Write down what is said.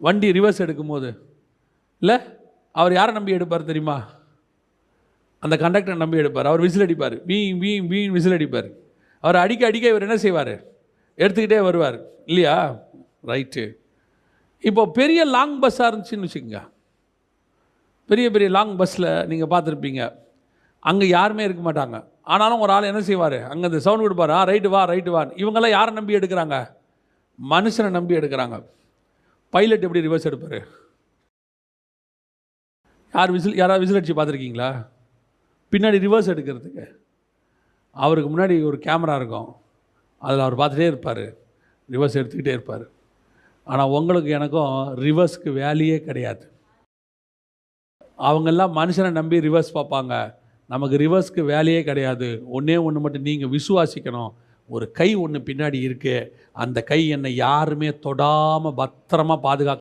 வண்டி ரிவர்ஸ் எடுக்கும்போது இல்லை, அவர் யாரை நம்பி எடுப்பார் தெரியுமா? அந்த கண்டக்டரை நம்பி எடுப்பார். அவர் விசில் அடிப்பார், வீண் விசில் அடிப்பார். அவர் அடிக்க அடிக்க இவர் என்ன செய்வார்? எடுத்துக்கிட்டே வருவார் இல்லையா? ரைட்டு. இப்போ பெரிய லாங் பஸ்ஸாக இருந்துச்சுன்னு வச்சுக்கோங்க, பெரிய பெரிய லாங் பஸ்ஸில் நீங்கள் பார்த்துருப்பீங்க, அங்கே யாருமே இருக்க மாட்டாங்க. ஆனாலும் ஒரு ஆள் என்ன செய்வார்? அங்கே அந்த சவுண்ட் கொடுப்பார், ரைட்டு வா ரைட்டு வா. இவங்கெல்லாம் யாரை நம்பி எடுக்கிறாங்க? மனுஷனை நம்பி எடுக்கிறாங்க. பைலட் எப்படி ரிவர்ஸ் எடுப்பார்? யாராவது விசில் அடித்து பார்த்துருக்கீங்களா? பின்னாடி ரிவர்ஸ் எடுக்கிறதுக்கு அவருக்கு முன்னாடி ஒரு கேமரா இருக்கும், அதில் அவர் பார்த்துட்டே இருப்பார், ரிவர்ஸ் எடுத்துக்கிட்டே இருப்பார். ஆனால் உங்களுக்கு எனக்கும் ரிவர்ஸ்க்கு வேலையே கிடையாது. அவங்கெல்லாம் மனுஷனை நம்பி ரிவர்ஸ் பார்ப்பாங்க, நமக்கு ரிவர்ஸ்க்கு வேலையே கிடையாது. ஒன்றே ஒன்று மட்டும் நீங்கள் விசுவாசிக்கணும், ஒரு கை ஒன்று பின்னாடி இருக்குது, அந்த கை என்னை யாருமே தொடாமல் பத்திரமாக பாதுகாக்க